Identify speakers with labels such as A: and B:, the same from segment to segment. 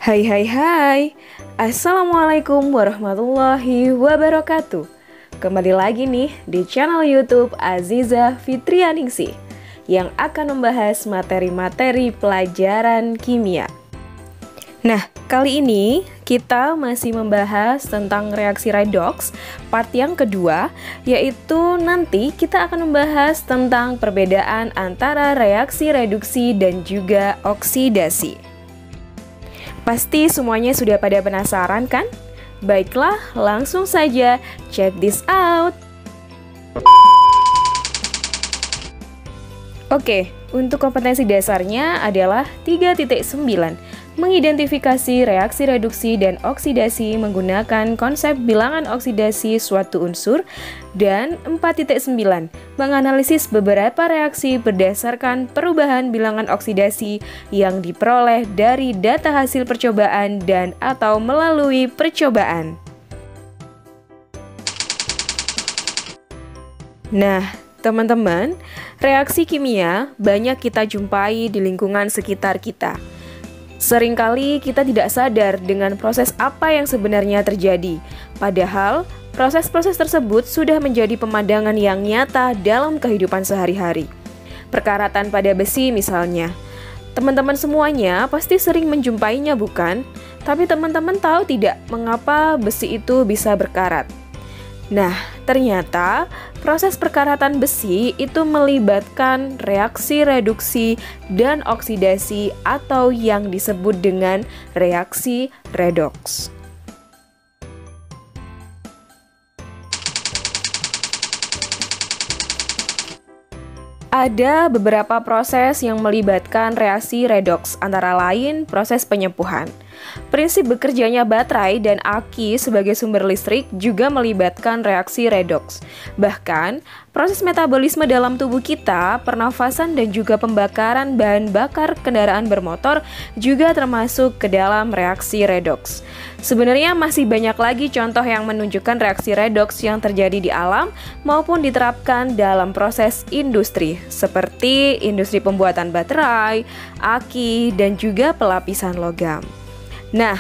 A: Hai hai hai, Assalamualaikum warahmatullahi wabarakatuh. Kembali lagi nih di channel YouTube Aziza Fitrianingsih yang akan membahas materi-materi pelajaran kimia. Nah, kali ini kita masih membahas tentang reaksi redoks part yang kedua, yaitu nanti kita akan membahas tentang perbedaan antara reaksi reduksi dan juga oksidasi. Pasti semuanya sudah pada penasaran kan? Baiklah, langsung saja check this out. Oke, untuk kompetensi dasarnya adalah 3.9. Mengidentifikasi reaksi reduksi dan oksidasi menggunakan konsep bilangan oksidasi suatu unsur. Dan 4.9. Menganalisis beberapa reaksi berdasarkan perubahan bilangan oksidasi yang diperoleh dari data hasil percobaan dan atau melalui percobaan. Nah, teman-teman, reaksi kimia banyak kita jumpai di lingkungan sekitar kita. Seringkali kita tidak sadar dengan proses apa yang sebenarnya terjadi, padahal proses-proses tersebut sudah menjadi pemandangan yang nyata dalam kehidupan sehari-hari. Perkaratan pada besi misalnya. Teman-teman semuanya pasti sering menjumpainya bukan? Tapi teman-teman tahu tidak mengapa besi itu bisa berkarat? Nah, ternyata proses perkaratan besi itu melibatkan reaksi reduksi dan oksidasi atau yang disebut dengan reaksi redoks. Ada beberapa proses yang melibatkan reaksi redoks, antara lain proses penyempuhan. Prinsip bekerjanya baterai dan aki sebagai sumber listrik juga melibatkan reaksi redoks. Bahkan, proses metabolisme dalam tubuh kita, pernafasan dan juga pembakaran bahan bakar kendaraan bermotor juga termasuk ke dalam reaksi redoks. Sebenarnya masih banyak lagi contoh yang menunjukkan reaksi redoks yang terjadi di alam maupun diterapkan dalam proses industri, seperti industri pembuatan baterai, aki, dan juga pelapisan logam. Nah,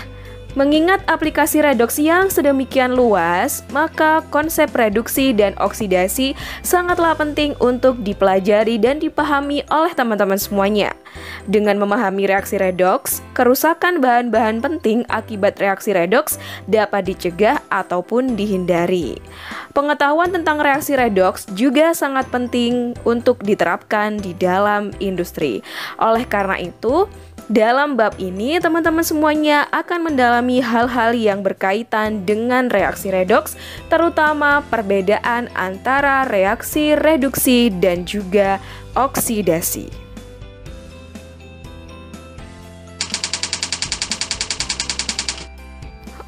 A: mengingat aplikasi redoks yang sedemikian luas, maka konsep reduksi dan oksidasi sangatlah penting untuk dipelajari dan dipahami oleh teman-teman semuanya. Dengan memahami reaksi redoks, kerusakan bahan-bahan penting akibat reaksi redoks dapat dicegah ataupun dihindari. Pengetahuan tentang reaksi redoks juga sangat penting untuk diterapkan di dalam industri. Oleh karena itu, dalam bab ini, teman-teman semuanya akan mendalami hal-hal yang berkaitan dengan reaksi redoks, terutama perbedaan antara reaksi reduksi dan juga oksidasi.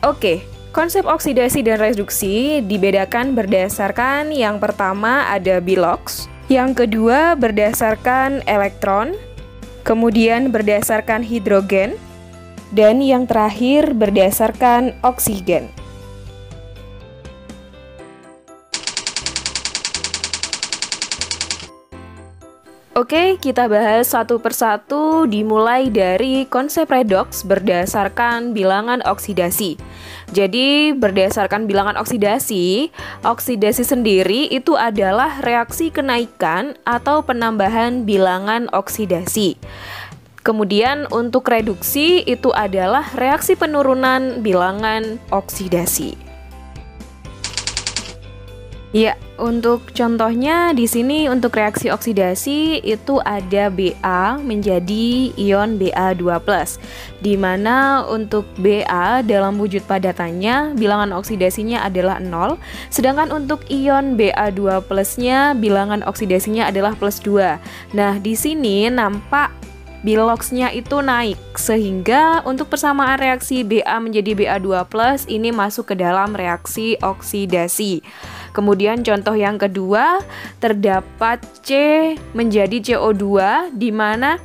A: Oke, konsep oksidasi dan reduksi dibedakan berdasarkan yang pertama ada bilox, yang kedua berdasarkan elektron, kemudian berdasarkan hidrogen, dan yang terakhir berdasarkan oksigen. Oke, kita bahas satu persatu dimulai dari konsep redoks berdasarkan bilangan oksidasi. Jadi, berdasarkan bilangan oksidasi, oksidasi sendiri itu adalah reaksi kenaikan atau penambahan bilangan oksidasi. Kemudian untuk reduksi itu adalah reaksi penurunan bilangan oksidasi. Ya, untuk contohnya di sini untuk reaksi oksidasi itu ada Ba menjadi ion Ba2+, di mana untuk Ba dalam wujud padatannya bilangan oksidasinya adalah 0, sedangkan untuk ion Ba2+-nya bilangan oksidasinya adalah +2. Nah, di sini nampak biloxnya itu naik, sehingga untuk persamaan reaksi Ba menjadi Ba2+ ini masuk ke dalam reaksi oksidasi. Kemudian contoh yang kedua, terdapat C menjadi CO2, di mana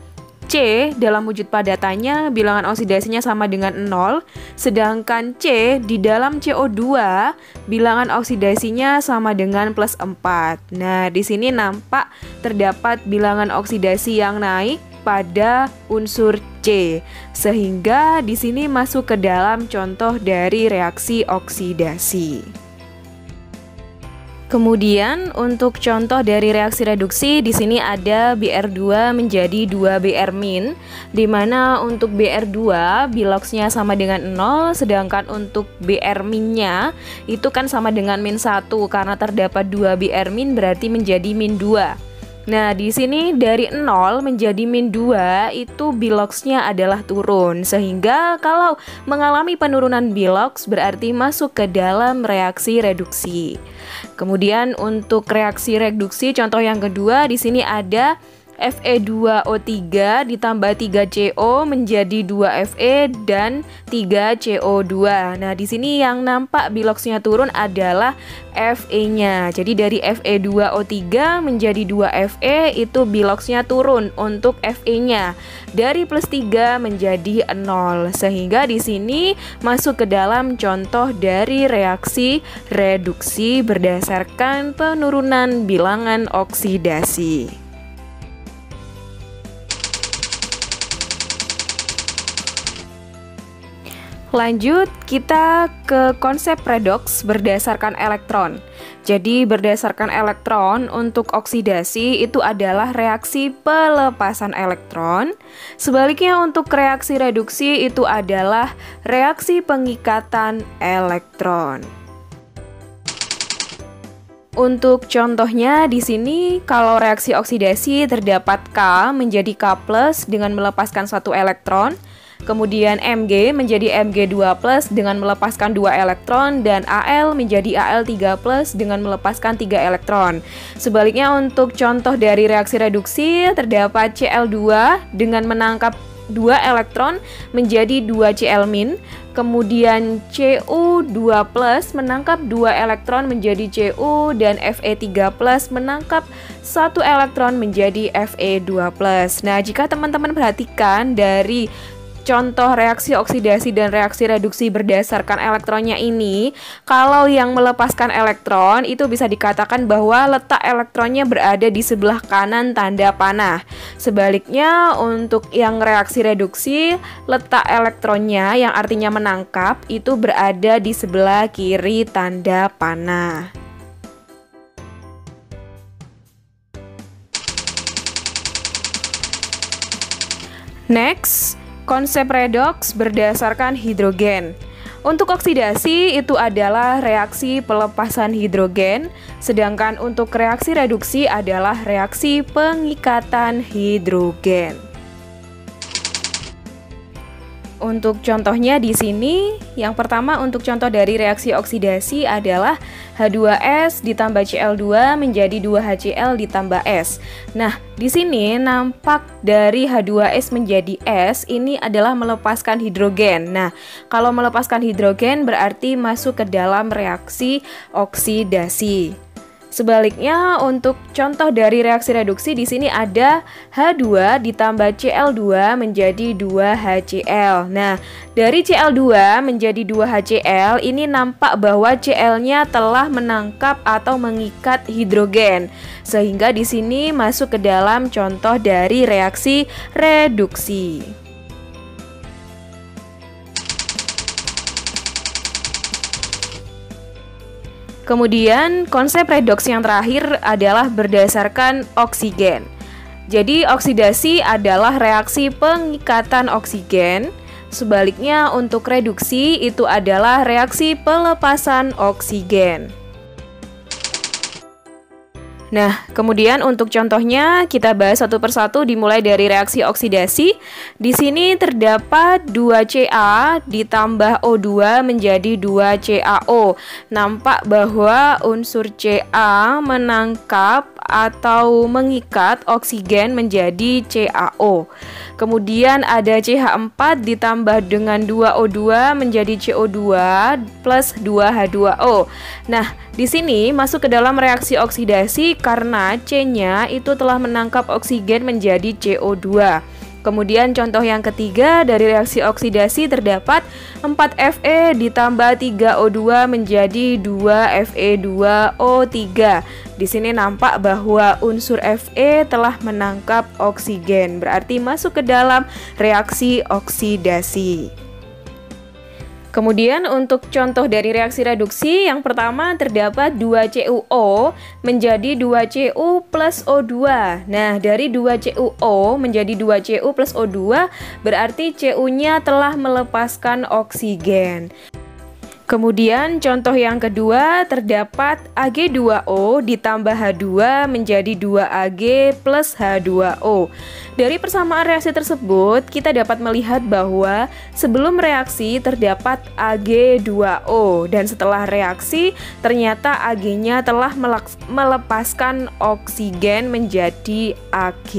A: C dalam wujud padatannya bilangan oksidasinya sama dengan 0, sedangkan C di dalam CO2 bilangan oksidasinya sama dengan +4. Nah, di sini nampak terdapat bilangan oksidasi yang naik pada unsur C, sehingga di sini masuk ke dalam contoh dari reaksi oksidasi. Kemudian untuk contoh dari reaksi reduksi di sini ada Br2 menjadi 2Br-, di mana untuk Br2 biloxnya sama dengan 0, sedangkan untuk Br-nya itu kan sama dengan -1 karena terdapat 2 Br- berarti menjadi -2. Nah, di sini dari 0 menjadi -2 itu biloxnya adalah turun, sehingga kalau mengalami penurunan bilox berarti masuk ke dalam reaksi reduksi. Kemudian untuk reaksi reduksi contoh yang kedua di sini ada Fe2O3 ditambah 3CO menjadi 2Fe dan 3CO2. Nah, di sini yang nampak biloxnya turun adalah Fe-nya. Jadi dari Fe2O3 menjadi 2Fe itu biloxnya turun untuk Fe-nya dari +3 menjadi 0. Sehingga di sini masuk ke dalam contoh dari reaksi reduksi berdasarkan penurunan bilangan oksidasi. Lanjut, kita ke konsep redoks berdasarkan elektron. Jadi berdasarkan elektron untuk oksidasi itu adalah reaksi pelepasan elektron. Sebaliknya untuk reaksi reduksi itu adalah reaksi pengikatan elektron. Untuk contohnya di sini kalau reaksi oksidasi terdapat K menjadi K+ dengan melepaskan 1 elektron. Kemudian Mg menjadi Mg2+ dengan melepaskan 2 elektron dan Al menjadi Al3+ dengan melepaskan 3 elektron. Sebaliknya untuk contoh dari reaksi reduksi terdapat Cl2 dengan menangkap 2 elektron menjadi 2 Cl-, kemudian Cu2+ menangkap 2 elektron menjadi Cu dan Fe3+ menangkap 1 elektron menjadi Fe2+. Nah, jika teman-teman perhatikan dari contoh reaksi oksidasi dan reaksi reduksi berdasarkan elektronnya ini, kalau yang melepaskan elektron itu bisa dikatakan bahwa letak elektronnya berada di sebelah kanan tanda panah. Sebaliknya untuk yang reaksi reduksi, letak elektronnya yang artinya menangkap itu berada di sebelah kiri tanda panah. Next, konsep redoks berdasarkan hidrogen. Untuk oksidasi itu adalah reaksi pelepasan hidrogen, sedangkan untuk reaksi reduksi adalah reaksi pengikatan hidrogen. Untuk contohnya di sini, yang pertama untuk contoh dari reaksi oksidasi adalah H2S ditambah Cl2 menjadi 2HCl ditambah S. Nah, di sini nampak dari H2S menjadi S ini adalah melepaskan hidrogen. Nah, kalau melepaskan hidrogen berarti masuk ke dalam reaksi oksidasi. Sebaliknya untuk contoh dari reaksi reduksi di sini ada H2 ditambah Cl2 menjadi 2HCl. Nah, dari Cl2 menjadi 2HCl ini nampak bahwa Cl-nya telah menangkap atau mengikat hidrogen. Sehingga di sini masuk ke dalam contoh dari reaksi reduksi. Kemudian konsep redoks yang terakhir adalah berdasarkan oksigen. Jadi oksidasi adalah reaksi pengikatan oksigen. Sebaliknya untuk reduksi itu adalah reaksi pelepasan oksigen. Nah, kemudian untuk contohnya kita bahas satu persatu dimulai dari reaksi oksidasi. Di sini terdapat 2Ca ditambah O2 menjadi 2CaO. Nampak bahwa unsur Ca menangkap atau mengikat oksigen menjadi CaO. Kemudian ada CH4 ditambah dengan 2O2 menjadi CO2 plus 2H2O. Nah, di sini masuk ke dalam reaksi oksidasi karena C-nya itu telah menangkap oksigen menjadi CO2. Kemudian contoh yang ketiga dari reaksi oksidasi terdapat 4Fe ditambah 3O2 menjadi 2Fe2O3. Di sini nampak bahwa unsur Fe telah menangkap oksigen, berarti masuk ke dalam reaksi oksidasi. Kemudian untuk contoh dari reaksi reduksi, yang pertama terdapat 2CuO menjadi 2Cu plus O2. Nah, dari 2CuO menjadi 2Cu plus O2 berarti Cu-nya telah melepaskan oksigen. Kemudian contoh yang kedua terdapat Ag2O ditambah H2 menjadi 2Ag plus H2O. Dari persamaan reaksi tersebut kita dapat melihat bahwa sebelum reaksi terdapat Ag2O dan setelah reaksi ternyata Ag-nya telah melepaskan oksigen menjadi Ag.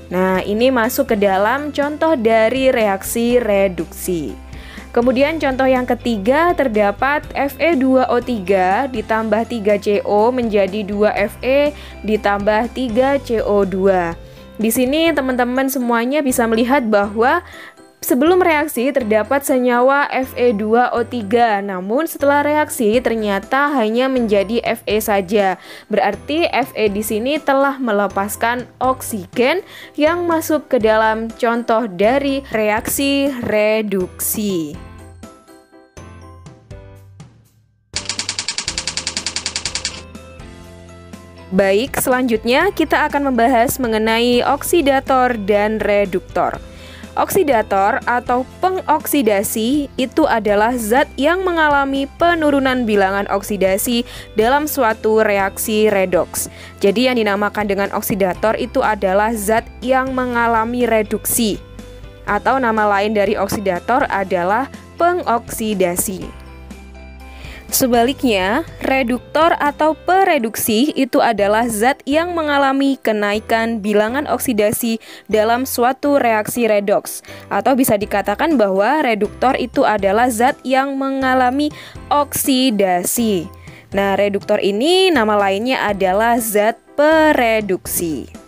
A: Nah, ini masuk ke dalam contoh dari reaksi reduksi. Kemudian contoh yang ketiga terdapat Fe2O3 ditambah 3CO menjadi 2Fe ditambah 3CO2. Di sini teman-teman semuanya bisa melihat bahwa sebelum reaksi terdapat senyawa Fe2O3, namun setelah reaksi ternyata hanya menjadi Fe saja. Berarti Fe di sini telah melepaskan oksigen yang masuk ke dalam contoh dari reaksi reduksi. Baik, selanjutnya kita akan membahas mengenai oksidator dan reduktor. Oksidator atau pengoksidasi itu adalah zat yang mengalami penurunan bilangan oksidasi dalam suatu reaksi redoks. Jadi yang dinamakan dengan oksidator itu adalah zat yang mengalami reduksi. Atau nama lain dari oksidator adalah pengoksidasi. Sebaliknya, reduktor atau pereduksi itu adalah zat yang mengalami kenaikan bilangan oksidasi dalam suatu reaksi redoks. Atau bisa dikatakan bahwa reduktor itu adalah zat yang mengalami oksidasi. Nah, reduktor ini nama lainnya adalah zat pereduksi.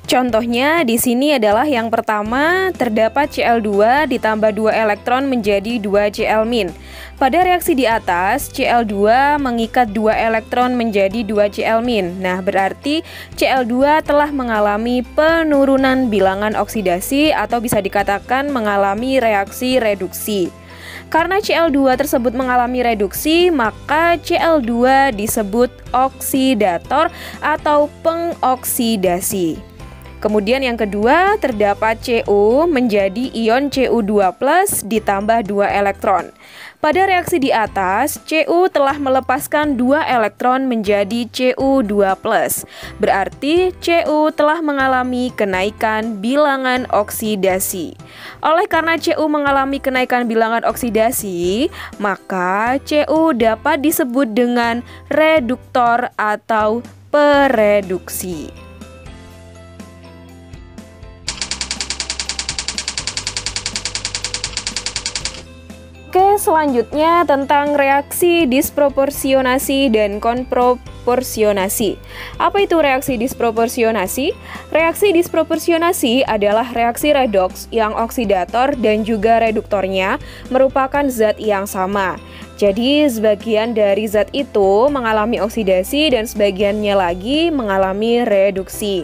A: Contohnya di sini adalah yang pertama terdapat Cl2 ditambah 2 elektron menjadi 2 Cl-. Pada reaksi di atas, Cl2 mengikat 2 elektron menjadi 2 Cl-. Nah, berarti Cl2 telah mengalami penurunan bilangan oksidasi atau bisa dikatakan mengalami reaksi reduksi. Karena Cl2 tersebut mengalami reduksi, maka Cl2 disebut oksidator atau pengoksidasi. Kemudian yang kedua terdapat Cu menjadi ion Cu2+ ditambah 2 elektron. Pada reaksi di atas, Cu telah melepaskan 2 elektron menjadi Cu2+. Berarti Cu telah mengalami kenaikan bilangan oksidasi. Oleh karena Cu mengalami kenaikan bilangan oksidasi, maka Cu dapat disebut dengan reduktor atau pereduksi. Oke, selanjutnya tentang reaksi disproporsionasi dan konproporsionasi. Apa itu reaksi disproporsionasi? Reaksi disproporsionasi adalah reaksi redoks yang oksidator dan juga reduktornya merupakan zat yang sama. Jadi, sebagian dari zat itu mengalami oksidasi dan sebagiannya lagi mengalami reduksi.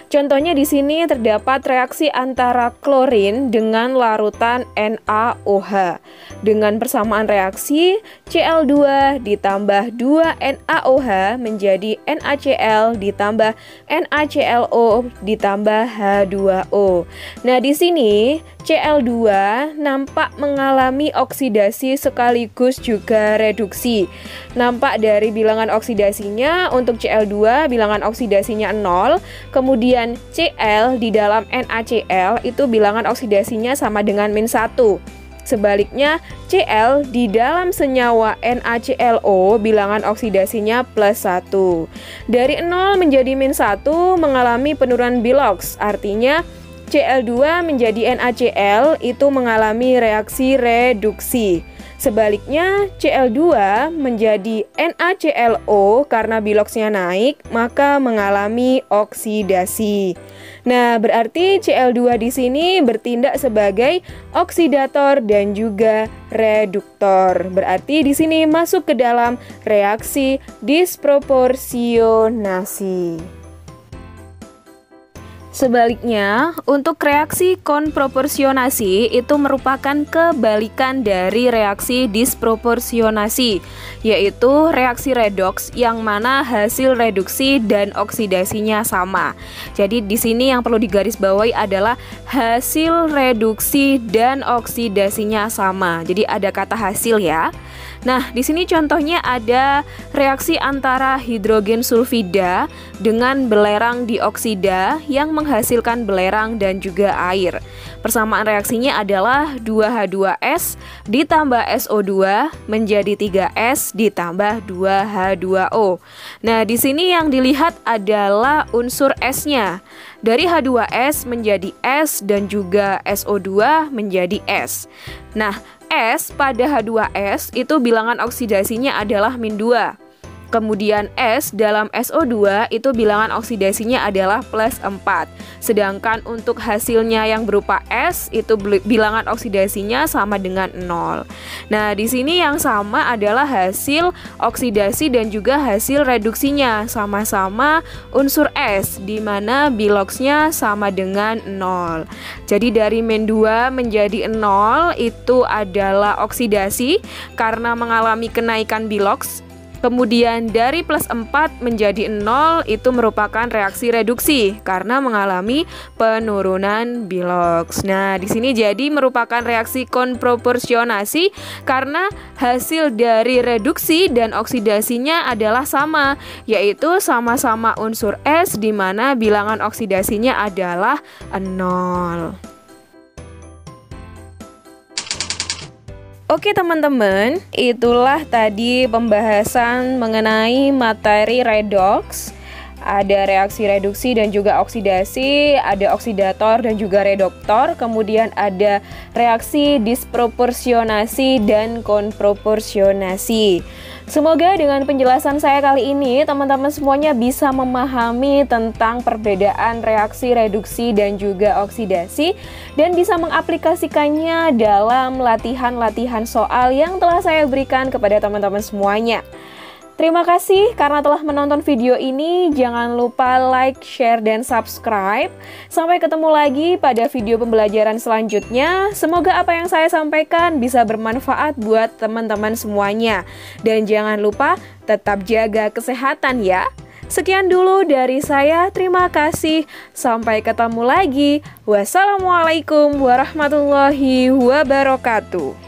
A: Contohnya di sini terdapat reaksi antara klorin dengan larutan NaOH. Dengan persamaan reaksi, Cl2 ditambah 2 NaOH menjadi NaCl ditambah NaClO ditambah H2O. Nah, di sini Cl2 nampak mengalami oksidasi sekaligus juga reduksi. Nampak dari bilangan oksidasinya untuk Cl2 bilangan oksidasinya 0, kemudian Cl di dalam NaCl itu bilangan oksidasinya sama dengan -1. Sebaliknya, Cl di dalam senyawa NaClO bilangan oksidasinya +1. Dari 0 menjadi -1 mengalami penurunan biloks, artinya Cl2 menjadi NaCl itu mengalami reaksi reduksi. Sebaliknya, Cl2 menjadi NaClO karena biloxnya naik, maka mengalami oksidasi. Nah, berarti Cl2 di sini bertindak sebagai oksidator dan juga reduktor. Berarti di sini masuk ke dalam reaksi disproporsionasi. Sebaliknya, untuk reaksi konproporsionasi itu merupakan kebalikan dari reaksi disproporsionasi, yaitu reaksi redoks yang mana hasil reduksi dan oksidasinya sama. Jadi di sini yang perlu digarisbawahi adalah hasil reduksi dan oksidasinya sama. Jadi ada kata hasil ya. Nah, di sini contohnya ada reaksi antara hidrogen sulfida dengan belerang dioksida yang menghasilkan belerang dan juga air. Persamaan reaksinya adalah 2H2S ditambah SO2 menjadi 3S ditambah 2H2O. Nah, di sini yang dilihat adalah unsur S-nya. Dari H2S menjadi S dan juga SO2 menjadi S. Nah, S pada H2S itu bilangan oksidasinya adalah -2. Kemudian S dalam SO2 itu bilangan oksidasinya adalah +4. Sedangkan untuk hasilnya yang berupa S itu bilangan oksidasinya sama dengan 0. Nah, di sini yang sama adalah hasil oksidasi dan juga hasil reduksinya sama-sama unsur S di mana biloxnya sama dengan 0. Jadi dari -2 menjadi 0 itu adalah oksidasi karena mengalami kenaikan bilox. Kemudian dari +4 menjadi 0 itu merupakan reaksi reduksi karena mengalami penurunan bilox. Nah, di sini jadi merupakan reaksi konproporsionasi karena hasil dari reduksi dan oksidasinya adalah sama, yaitu sama-sama unsur S di mana bilangan oksidasinya adalah 0. Oke teman-teman, itulah tadi pembahasan mengenai materi redoks. Ada reaksi reduksi dan juga oksidasi, ada oksidator dan juga reduktor, kemudian ada reaksi disproporsionasi dan konproporsionasi. Semoga dengan penjelasan saya kali ini, teman-teman semuanya bisa memahami tentang perbedaan reaksi reduksi dan juga oksidasi dan bisa mengaplikasikannya dalam latihan-latihan soal yang telah saya berikan kepada teman-teman semuanya. Terima kasih karena telah menonton video ini. Jangan lupa like, share, dan subscribe. Sampai ketemu lagi pada video pembelajaran selanjutnya. Semoga apa yang saya sampaikan bisa bermanfaat buat teman-teman semuanya. Dan jangan lupa tetap jaga kesehatan ya. Sekian dulu dari saya. Terima kasih. Sampai ketemu lagi. Wassalamualaikum warahmatullahi wabarakatuh.